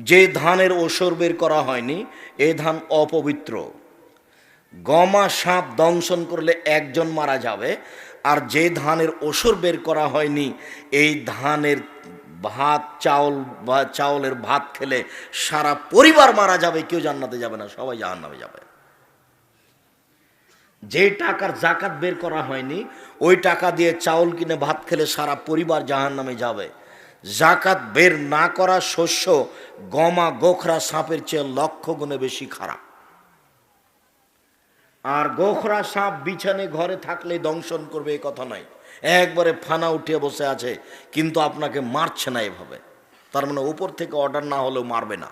যে ধানের ওসর বের করা হয়নি এই ধান অপবিত্র। গমা সাপ দংশন করলে একজন মারা যাবে, আর যে ধানের ওসর বের করা হয়নি এই ধানের ভাত চাউল বা চাউলের ভাত খেলে সারা পরিবার মারা যাবে, কেউ জান্নাতে যাবে না, সবাই জাহান্নামে যাবে। যে টাকার জাকাত বের করা হয়নি ওই টাকা দিয়ে চাউল কিনে ভাত খেলে সারা পরিবার জাহান্নামে যাবে। জাকাত বের না করা শস্য গমা গোখরা সাপের চেয়ে লক্ষ গুণে বেশি খারাপ। আর গোখরা সাপ বিছানে ঘরে থাকলে দংশন করবে এই কথা নয়, একবারে ফানা উঠিয়ে বসে আছে কিন্তু আপনাকে মারছে না এভাবে, তার মানে উপর থেকে অর্ডার না হলেও মারবে না,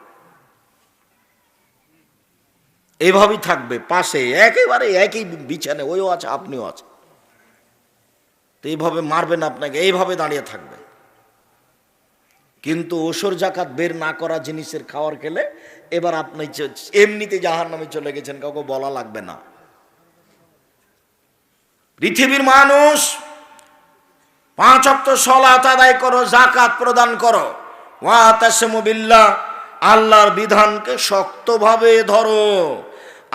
এইভাবেই থাকবে পাশে, একেবারে একই বিছানে ওইও আছে আপনিও আছে, তো এইভাবে মারবে না আপনাকে, এইভাবে দাঁড়িয়ে থাকবে। কিন্তু ওসর জাকাত বের না করা জিনিসের খাওয়ার খেলে এবার আপনি এমনিতে জাহান্নামে চলে গেছেন, কাউকে বলা লাগবে না। পৃথিবীর মানুষ 5 ওয়াক্ত সালাত আদায় করো, জাকাত প্রদান করো, ওয়াতাসিমু বিল্লাহ, আল্লাহর বিধানকে শক্তভাবে ধরো।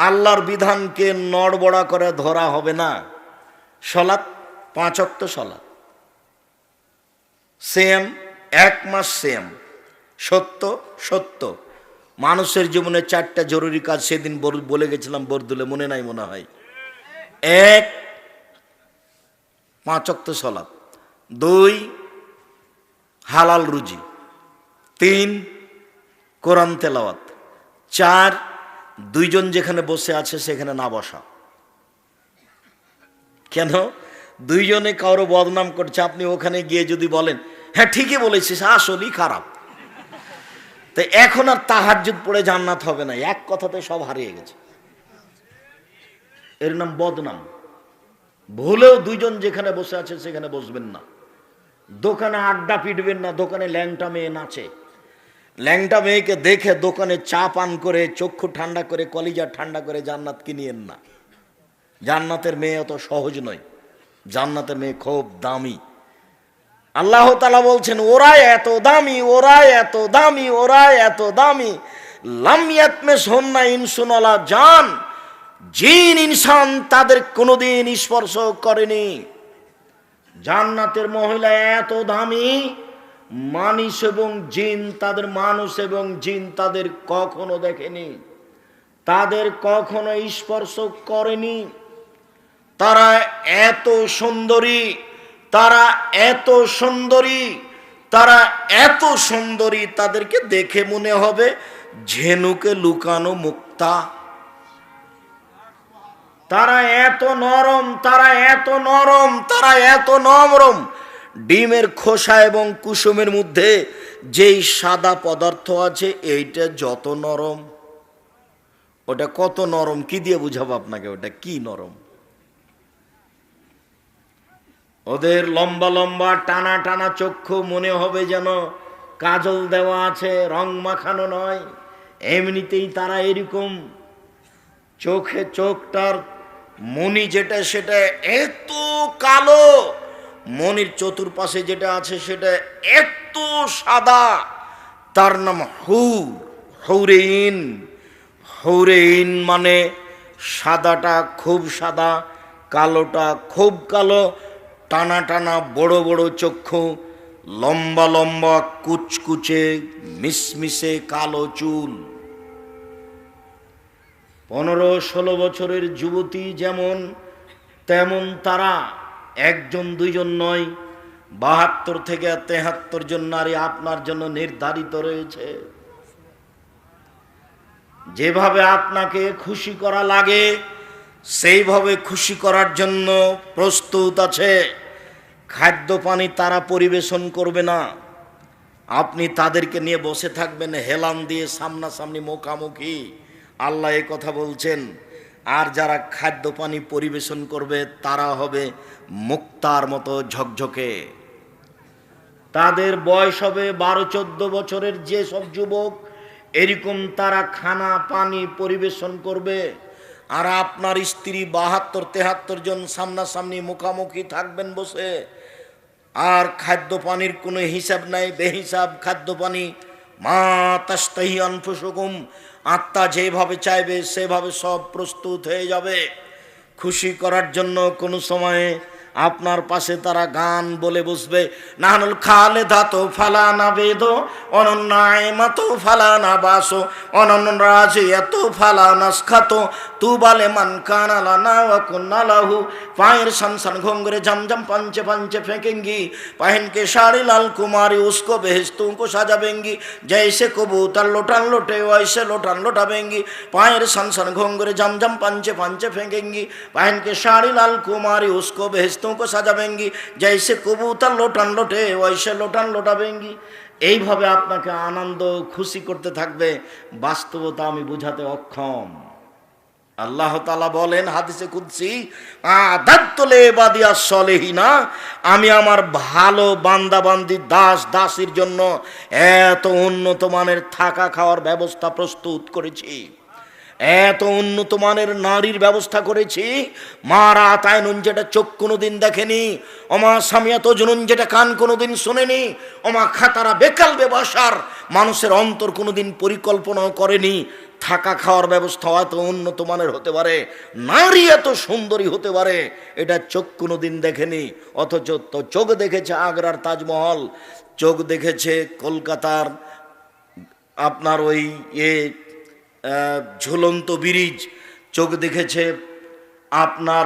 আল্লাহর বিধানকে নড়বড়া করে ধরা হবে না। সালাত 5 ওয়াক্ত সালাত সেম, 1 মাস সেম, সত্য সত্য। মানুষের জীবনে 4টা জরুরি কাজ সেদিন বলে গেছিলাম বরদুলে, মনে নাই মনে হয়। 1 5 ওয়াক্ত সালাত, 2 হালাল রুজি, 3 কোরআন তেলাওয়াত, 4 দুইজন যেখানে বসে আছে সেখানে না বসা। কেন? দুইজনে কারো বদনাম করছে, আপনি ওখানে গিয়ে যদি বলেন হ্যাঁ ঠিকই বলেছিস আসলেই খারাপ, তো এখন আর তাহাজ্জুদ পড়ে জান্নাত হবে না, এক কথাতে সব হারিয়ে গেছে। এর নাম বদনাম। ভুলেও দুইজন যেখানে বসে আছে সেখানে বসবেন না। দোকানে আড্ডা পিটবেন না, দোকানে ল্যাংটা মেয়ে নাচে, ল্যাংটা মেয়েকে দেখে দোকানে চা পান করে চক্ষু ঠান্ডা করে কলিজা ঠান্ডা করে জান্নাত কিনিয়েন না। জান্নাতের মেয়ে অত সহজ নয়, জান্নাতের মেয়ে খুব দামি। আল্লাহ তাআলা বলছেন ওরা এত দামি, ওরা এত দামি, ওরা এত দামি, লাম ইয়াতমিসহুন্না ইনসুন ওয়ালা জান, জিন ইনসান তাদের কোনোদিন স্পর্শ করেনি। জান্নাতের মহিলা এত দামি, মানুষ এবং জিন তাদের, মানুষ এবং জিন তাদের কখনো দেখেনি, তাদের কখনো স্পর্শ করেনি। তারা এত সুন্দরী, তারা এত সুন্দরী, তারা এত সুন্দরী, তাদেরকে দেখে মনে হবে ঝিনুকে লুকানো মুক্তা। তারা এত নরম, তারা এত নরম, তারা এত নরম, ডিমের খোসা এবং কুসুমের মধ্যে যেই সাদা পদার্থ আছে এইটা যত নরম, ওটা কত নরম, কি দিয়ে বুঝাবো আপনাকে ওটা কি নরম। ওদের লম্বা লম্বা টানা টানা চক্ষু, মনে হবে যেন কাজল দেওয়া আছে, রং মাখানো নয়, এমনিতেই তারা এরকম। চোখে চোখটার মণি যেটা সেটা এত কালো, মণির চতুর্পাশে যেটা আছে সেটা এত সাদা, তার নাম হুর, হৌরেইন। হৌরেইন মানে সাদাটা খুব সাদা, কালোটা খুব কালো, টানা টানা বড় বড় চক্ষু, লম্বা লম্বা কুচকুচে মিশমিশে কালো চুল। 15-16 বছরের যুবতী যেমন তেমন তারা, একজন দুইজন নয়, 72 থেকে 73 জন নারী আপনার জন্য নির্ধারিত রয়েছে। যেভাবে আপনাকে খুশি করা লাগে সেইভাবে খুশি করার জন্য প্রস্তুত আছে। খাদ্য পানি তারা পরিবেশন করবে না, আপনি তাদেরকে নিয়ে বসে থাকবেন হেলান দিয়ে সামনাসামনি মুখামুখি। আল্লাহ এ কথা বলছেন। আর যারা খাদ্য পানি পরিবেশন করবে তারা হবে মুক্তার মতো ঝকঝকে। তাদের বয়স হবে 12-14 বছরের যেসব যুবক, এরকম তারা খানা পানি পরিবেশন করবে। আর আপনার স্ত্রী 72-73 জন সামনাসামনি মুখামুখি থাকবেন বসে, আর খাদ্য পানির কোনো হিসাব নাই, বেহিসাব খাদ্য পানি। মা তাস্তাহি আনফুসুকুম, আত্মা যেভাবে চাইবে সেভাবে সব প্রস্তুত হয়ে যাবে। খুশি করার জন্য কোনো সময়ে আপনার পাশে তারা গান বলে বসবে, নাহনুল খালেদাতো ফালানা বেদো অনন্যায়মাতো ফালানা বাসো অনন্যরাজিয়াতো ফালানা খাতো তু বালে মান কানা লানা ওয়া কুন্না লাহু। পায়ের সানসান ঘোंगरे झमझम पंचे पंचे फेंकेंगी, पहन के साड़ी लाल कुमारी उसको बेहेश्तों को सजावेंगी, जैसे कबूतर लोटान लोटे वैसे लोटान लोटावेंगी। पाয়ের সানসান घोंगरे झमझम पंचे पंचे फेंकेंगी, पहन के साड़ी लाल कुमारी उसको बेहेश्तों को सजावेंगी, जैसे कबूतर लोटान लोटे वैसे लोटान लोटावेंगी। এইভাবে আপনাকে আনন্দ খুশি করতে থাকবে। বাস্তবতা আমি বুঝাতে অক্ষম। আল্লাহ তাআলা বলেন হাদিসে কুদসি, আদাত্তু লিবাদিয়াস সলিহিনা, আমি আমার ভালো বান্দা বান্দি দাস দাসীর জন্য এত উন্নত মানের থাকা খাওয়ার ব্যবস্থা প্রস্তুত করেছি, এত উন্নত মানের নারীর ব্যবস্থা করেছি। মারা তাইনুন, যেটা চোখ কোনোদিন দেখেনি, অমা সামিয়াত জুনুন, যেটা কান কোনোদিন শোনেনি, অমা খাতারা বেকাল বেবাসার, মানুষের অন্তর কোনোদিন পরিকল্পনাও করেনি। থাকা খাওয়ার ব্যবস্থা এত উন্নত মানের হতে পারে, নারী এত সুন্দরী হতে পারে, এটা চোখ কোনোদিন দেখেনি। অথচ তো চোখ দেখেছে আগ্রার তাজমহল, চোখ দেখেছে কলকাতার আপনার ওই ঝুলন্ত ব্রিজ, চোখ দেখেছে আপনার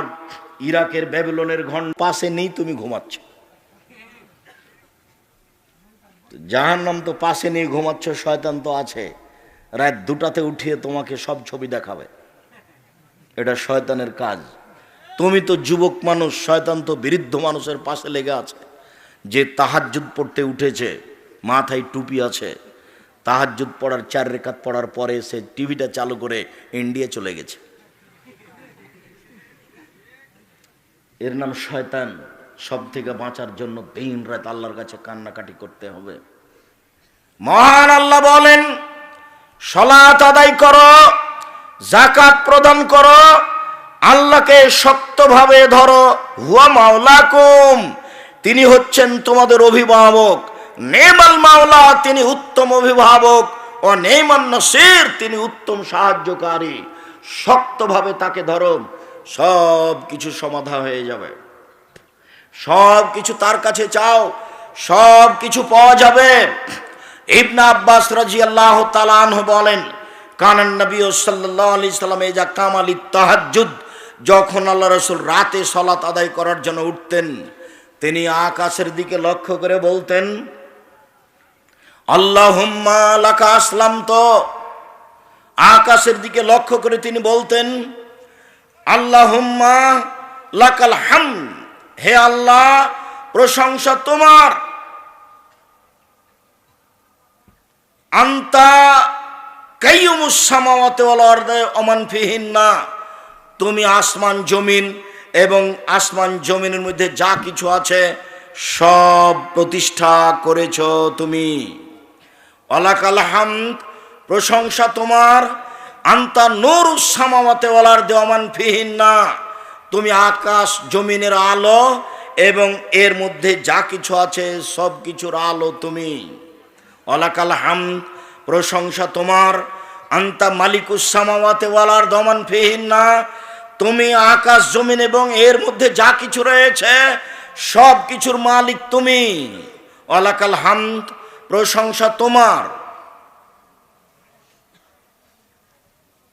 ইরাকের ব্যাবিলনের ঘণ্টা। পাশে নেই, তুমি ঘুমাচ্ছ। জাহান্নাম তো পাশে নেই, ঘুমাচ্ছ। শয়তান তো আছে, রাত 2টাতে উঠিয়ে তোমাকে সব ছবি দেখাবে। এটা শয়তানের কাজ। তুমি তো যুবক মানুষ, শয়তান তো বৃদ্ধ মানুষের পাশে লেগে আছে, যে তাহাজ্জুদ পড়তে উঠেছে, মাথায় টুপি আছে, তাহাজ্জুদ পড়ার 4 রাকাত পড়ার পরে সে টিভিটা চালু করে ইন্ডিয়া চলে গেছে। এর নাম শয়তান। সব থেকে বাঁচার জন্য দিন রাত আল্লাহর কাছে কান্নাকাটি করতে হবে। মহান আল্লাহ বলেন, সালাত আদায় করো, যাকাত প্রদান করো, আল্লাহকে শক্তভাবে ধরো। হুয়া মাওলাকুম, তিনি হচ্ছেন তোমাদের অভিভাবক। নেমাল মাওলা, তিনি উত্তম অভিভাবক। ও নেমান নাসির, তিনি উত্তম সাহায্যকারী। শক্তভাবে তাকে ধরো, সব কিছু সমাধা হয়ে যাবে। সব কিছু তার কাছে চাও, সব কিছু পাওয়া যাবে। ইবনে আব্বাস রাদিয়াল্লাহু তাআলা আনহু বলেন, কানান নবী সাল্লাল্লাহু আলাইহি সাল্লাম ইজা কামালিত তাহাজ্জুদ, যখন আল্লাহ রাসূল রাতে সালাত আদায় করার জন্য উঠতেন, তিনি আকাশের দিকে লক্ষ্য করে বলতেন, আল্লাহুম্মা লাকা আসলামতু। আকাশের দিকে লক্ষ্য করে তিনি বলতেন, আল্লাহুম্মা লাকাল হামদ, হে আল্লাহ প্রশংসা তোমার। আনতা কাইয়ুমুস সামাওয়াতি ওয়াল আরদি ওয়া মান ফিহিন্না, তুমি আসমান জমিন এবং আসমান জমিনের মধ্যে যা কিছু আছে সব প্রতিষ্ঠা করেছো তুমি। ওয়ালাকাল হামদ, প্রশংসা তোমার। আনতা নূরুস সামাওয়াতি ওয়াল আরদি ওয়া মান ফিহিন্না, তুমি আকাশ জমিনের আলো এবং এর মধ্যে যা কিছু আছে সব কিছুর আলো তুমি। ওয়ালাকাল হামদ, প্রশংসা তোমার। আনতা মালিকুস সামাওয়াতি ওয়াল আরদি ওয়া মান ফিহিন্না, তুমি আকাশ জমিন এবং এর মধ্যে যা কিছু রয়েছে সব কিছুর মালিক তুমি। ওয়ালাকাল হামদ, প্রশংসা তোমার।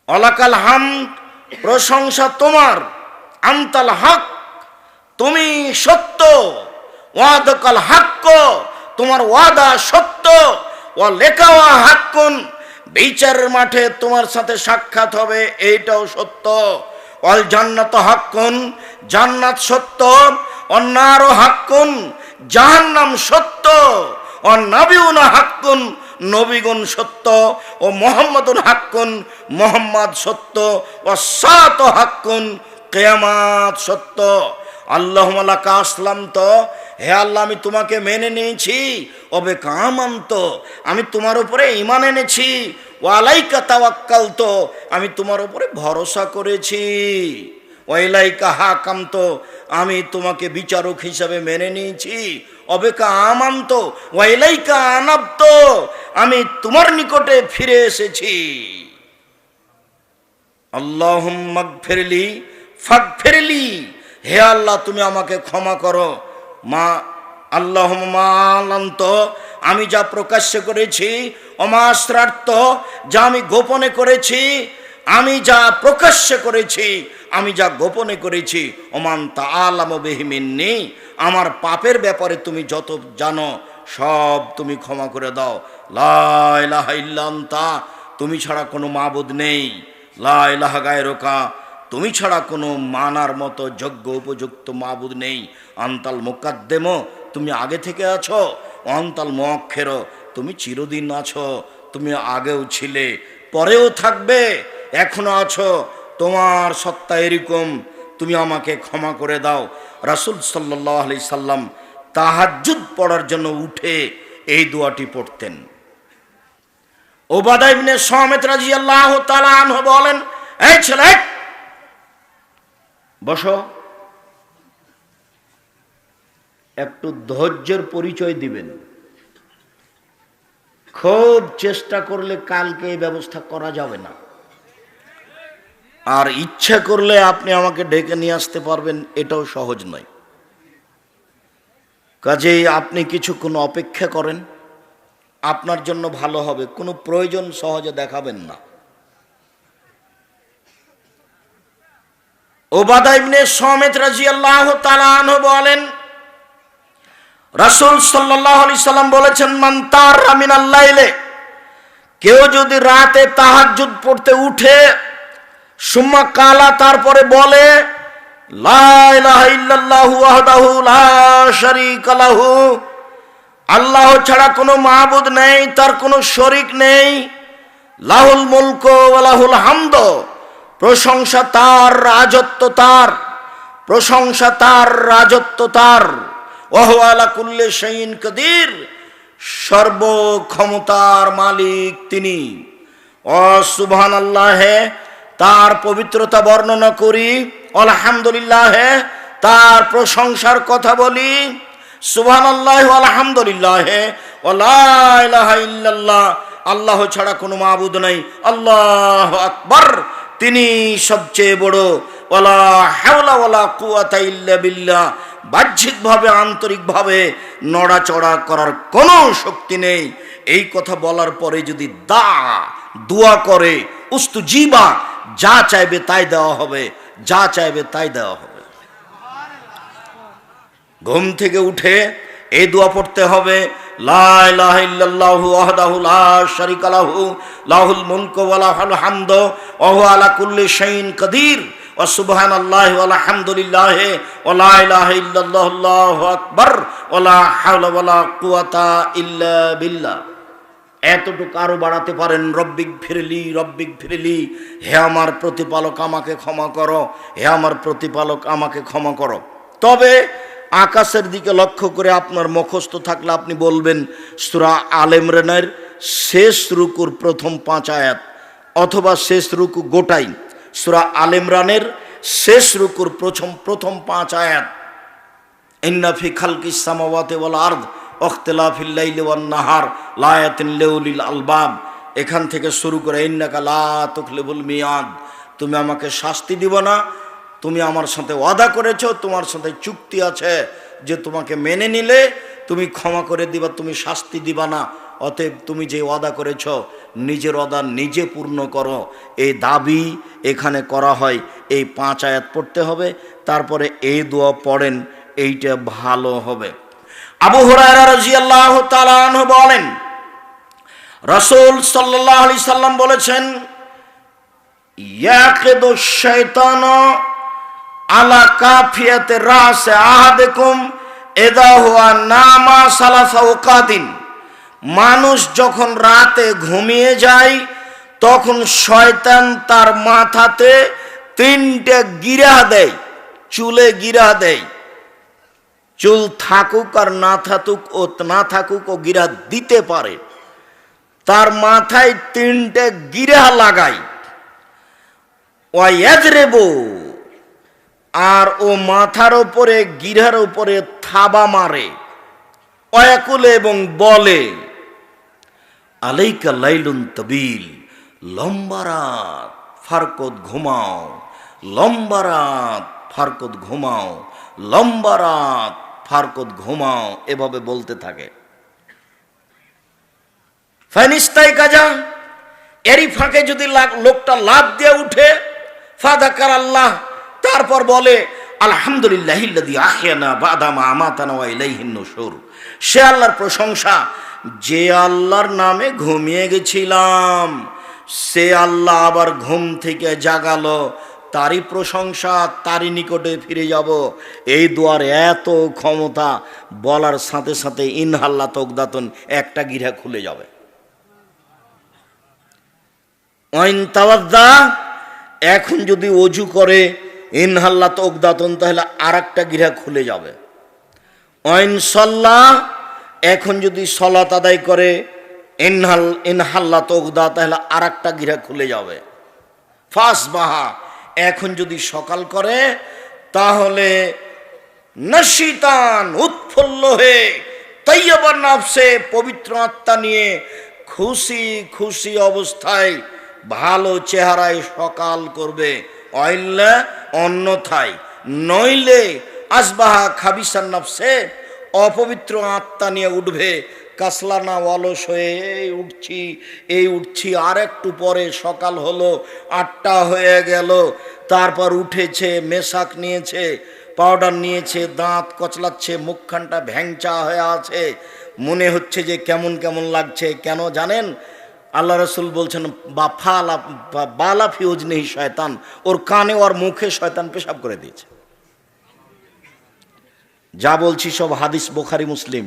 ওয়ালাকাল হামদ, প্রশংসা তোমার। আনতাল হক, তুমি সত্য। ওয়াদাকাল হক, তোমার ওয়াদা সত্য। ওয়া লিকাওয়া হাক্কুন, বিচারের মাঠে তোমার সাথে সাক্ষাৎ হবে, এইটাও সত্য। ওয়াল জান্নাত হাক্কুন, জান্নাত সত্য। ওয়ান নারু হাক্কুন, জাহান্নাম সত্য। ওয়ান নাবিয়ুনা হাক্কুন, নবীগণ সত্য। ও মুহাম্মাদুন হাক্কুন, মুহাম্মদ সত্য। ওয়াস সাআতু হাক্কুন, কিয়ামত সত্য। আল্লাহুম্মা লাকা আসলামতু, হে আল্লাহ আমি তোমাকে মেনে নিয়েছি। ওবে কামান্ত, আমি তোমার উপরে ঈমান এনেছি। ওয়া আলাইকা তাওয়াক্কালতু, আমি তোমার উপরে ভরসা করেছি। ওয়া ইলাইকা হাকামতু, আমি তোমাকে বিচারক হিসাবে মেনে নিয়েছি। অবেকা আমান্ত ওয়া ইলাইকা আনাবত, আমি তোমার নিকটে ফিরে এসেছি। আল্লাহুম্মা গফিরলি ফাগফিরলি, হে আল্লাহ তুমি আমাকে ক্ষমা করো। মা আল্লাহুম্মা আলান্ত, আমি যা প্রকাশ্যে করেছি, অমাশ্রার্থ, যা আমি গোপনে করেছি, আমি যা প্রকাশ্যে করেছি, আমি যা গোপনে করেছি, ওমান তাআলামু বিহি মিন্নি, আমার পাপের ব্যাপারে তুমি যত জানো সব তুমি ক্ষমা করে দাও। লা ইলাহা ইল্লা আনতা, তুমি ছাড়া কোনো মাবুদ নেই। লা ইলাহা গায়রুকা, তুমি ছাড়া কোনো মানার মতো যোগ্য উপযুক্ত মাবুদ নেই। আনতাল মুকাদ্দেম, তুমি আগে থেকে আছো। অন্তাল মুআক্ষির, তুমি চিরদিন আছো। তুমি আগেও ছিলে, পরেও থাকবে, এখনো আছো। তোমার সত্তা এরকম, তুমি আমাকে ক্ষমা করে দাও। রাসূল সাল্লাল্লাহু আলাইহি সাল্লাম তাহাজ্জুদ পড়ার জন্য উঠে এই দোয়াটি পড়তেন। উবাদা ইবনে সামিত রাদিয়াল্লাহু তাআলা আনহু বলেন, এই ছেলে বসো, একটু ধৈর্যের পরিচয় দিবেন। খুব চেষ্টা করলে কালকে এই ব্যবস্থা করা যাবে না, আর ইচ্ছা করলে আপনি আমাকে ডেকে নিয়ে আসতে পারবেন, এটাও সহজ নয়। কাজেই আপনি কিছুক্ষণ অপেক্ষা করেন, আপনার জন্য ভালো হবে। কোনো প্রয়োজন সহজে দেখাবেন না। উবাদা ইবনে সামিত রাদিয়াল্লাহু তাআলা আনহু বলেন, রাসূল সাল্লাল্লাহু আলাইহি সাল্লাম বলেছেন, মান তারা মিনাল লাইলে, কেউ যদি রাতে তাহাজ্জুদ পড়তে উঠে, সুম্মা কালা, তারপরে বলে, লা ইলাহা ইল্লাল্লাহু ওয়াহদাহু লা শারীকা লাহু, আল্লাহ ছাড়া কোনো মাবুদ নেই, তার কোনো শরীক নেই। লাহুল মুলকু ওয়া লাহুল হামদ, প্রশংসা তার, রাজত্ব তার, প্রশংসা তার, রাজত্ব তার। ওয়া হুয়া আলা কুল্লি শাইইন কাদির, সর্বক্ষমতার মালিক তিনি। ও সুবহানাল্লাহ, তার পবিত্রতা বর্ণনা করি। আলহামদুলিল্লাহ, তার প্রশংসার কথা বলি। সুবহানাল্লাহ আলহামদুলিল্লাহ ওয়া লা ইলাহা ইল্লাল্লাহ, আল্লাহ ছাড়া কোনো মাবুদ নাই। আল্লাহু আকবার, তিনি সবচেয়ে বড়। ওয়ালা হাওলা ওয়ালা কুওয়াতা ইল্লা বিল্লাহ, বাহ্যিকভাবে আন্তরিকভাবে নড়াচড়া করার কোনো শক্তি নেই। এই কথা বলার পরে যদি দোয়া করে, উস্তুজিবা, যা চাইবে তাই দেওয়া হবে, যা চাইবে তাই দেওয়া হবে। ঘুম থেকে উঠে এই দোয়া পড়তে হবে, লা ইলাহা ইল্লাল্লাহু ওয়াহদাহু লা শারীকা লাহু, লাহুল মুলকু ওয়া লাহুল হামদু ওয়া হুয়া আলা কুল্লি শাইইন কাদির, ওয়া সুবহানাল্লাহি ওয়া আলহামদুলিল্লাহি ওয়া লা ইলাহা ইল্লাল্লাহু আল্লাহু আকবার ওয়া লা হাওলা ওয়া লা কুওয়াতা ইল্লা বিল্লাহ। এতটুকু আরো বাড়াতে পারেন, রব্বিক ফিরলি, রব্বিক ফিরলি, হে আমার প্রতিপালক আমাকে ক্ষমা করো, হে আমার প্রতিপালক আমাকে ক্ষমা করো। তবে আকাশের দিকে লক্ষ্য করে আপনার মুখস্থ থাকলে আপনি বলবেন সূরা আল ইমরানের শেষ রুকুর প্রথম 5 আয়াত, অথবা শেষ রুকু গোটাই। সূরা আল ইমরানের শেষ রুকুর প্রথম 5 আয়াত, ইন্না ফি খালকিস সামাওয়াতি ওয়াল আরদ ওয়াখতিলাফিল লাইলি ওয়ান নাহার লায়াতিন লিউলিল আলবাব, এখান থেকে শুরু করে ইন্নাকা লা তুখলিফুল মিয়াদ, তুমি আমাকে শাস্তি দিব না, তুমি আমার সাথে ওয়াদা করেছো, তোমার সাথে চুক্তি আছে যে তোমাকে মেনে নিলে তুমি ক্ষমা করে দিবা, তুমি শাস্তি দিবা না। অতএব তুমি যে ওয়াদা করেছো, নিজের ওয়াদা নিজে পূর্ণ করো, এই দাবি এখানে করা হয়। এই 5 আয়াত পড়তে হবে, তারপরে এই দোয়া পড়েন, এইটা ভালো হবে। আবু হুরায়রা রাদিয়াল্লাহু তাআলা আনহু বলেন, রাসূল সাল্লাল্লাহু আলাইহি সাল্লাম বলেছেন, ইয়াকিদু শাইতানু আলা কাফিয়াতে রাসে আহাদিকুম ইযা হুয়া নামা সালাসা ওয়াকাদিন, মানুষ যখন রাতে ঘুমিয়ে যায় তখন শয়তান তার মাথাতে 3টে গিরা দেয়, চুলে গিরা দেয়। চুল থাকুক আর না থাকুক ও গিরা দিতে পারে, তার মাথায় 3টে গিরা লাগায়। ওয়াজরেবু, আর ও মাথার উপরে গিরার উপরে থাবা মারে, ওয়াকুলে এবং বলে আলাইকা লাইলুন তাবিল, লম্বা রাত ফারকত ঘুমাও, লম্বা রাত ফারকত ঘুমাও, লম্বা রাত ফারকত ঘুমাও, এভাবে বলতে থাকে। ফাইনিস্তাই কাজা, এরই ফাঁকে যদি লোকটা লাফ দিয়ে উঠে, ফাযাকার আল্লাহ, তারপর বলে আলহামদুলিল্লাহিল্লাযী আহইয়ানা বা'দা মা আমাতানা ওয়া ইলাইহিন নুশুর, সে আল্লাহর প্রশংসা যে আল্লাহর নামে ঘুমিয়ে গেছিলাম, সে আল্লাহ আবার ঘুম থেকে জাগালো, তারই প্রশংসা, তারই নিকটে ফিরে যাব। এই দোয়ার এত ক্ষমতা, বলার সাথে সাথে ইনহাল্লা তকদাতন, একটা গিরা খুলে যাবে। ওয়াইন তাওয়াদ্দা, এখন যদি অজু করে ইনহাল্লা তকদাতন, তাহলে আর একটা গিরা খুলে যাবে। ওয়াইন সাল্লা, এখন যদি সলাত আদায় করে ইনহাল্লা তকদা, তাহলে আর একটা গিরা খুলে যাবে। ফাসবাহা, এখন যদি সকাল করে তাহলে নশিতান, উৎফুল্ল হয়ে, তাইয়্যিবান নাফসে, পবিত্র আত্মা নিয়ে খুশি খুশি অবস্থায় ভালো চেহারায় সকাল করবে। অইল্লা, অন্যথায়, নইলে আসবাহা খাবিসান নাফসে, অপবিত্র আত্মা নিয়ে উঠবে। কাসলানা, অলস হয়ে এই উঠছি, আর একটু পরে সকাল হলো, 8টা হয়ে গেল, তারপর উঠেছে, মেশাক নিয়েছে, পাউডার নিয়েছে, দাঁত কচলাচ্ছে, মুখখানটা ভ্যাংচা হয়ে আছে, মনে হচ্ছে যে কেমন কেমন লাগছে। কেন জানেন? আল্লাহ রসুল বলছেন বালা ফিউজ নেই শয়তান, ওর কানে ওর মুখে শয়তান পেশাব করে দিয়েছে। যা বলছি সব হাদিস, বুখারী মুসলিম।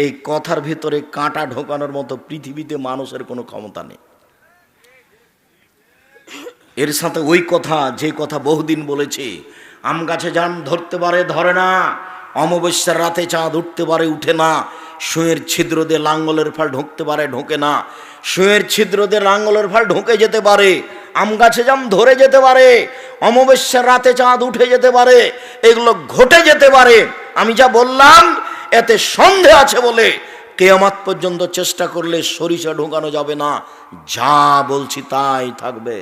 এই কথার ভিতরে কাঁটা ঢোকানোর মতো পৃথিবীতে মানুষের কোনো ক্ষমতা নেই। এর সাথে ওই কথা, যে কথা বহুদিন বলেছি, আম গাছে জাম ধরতে পারে, ধরে না, অমাবস্যার রাতে চাঁদ উঠতে পারে, উঠে না, সুঁয়ের ছিদ্র দিয়ে লাঙ্গলের ফাল ঢুকতে পারে, ঢোকে না, সুঁয়ের ছিদ্র দিয়ে লাঙ্গলের ফাল ঢুকে যেতে পারে, আম গাছে জাম ধরে যেতে পারে, অমাবস্যার রাতে চাঁদ উঠে যেতে পারে, এগুলো ঘটে যেতে পারে। আমি যা বললাম এতে সন্দেহ আছে বলে কিয়ামত পর্যন্ত চেষ্টা করলে সরিষা ঢোকানো যাবে না। যা বলছি তাই থাকবে।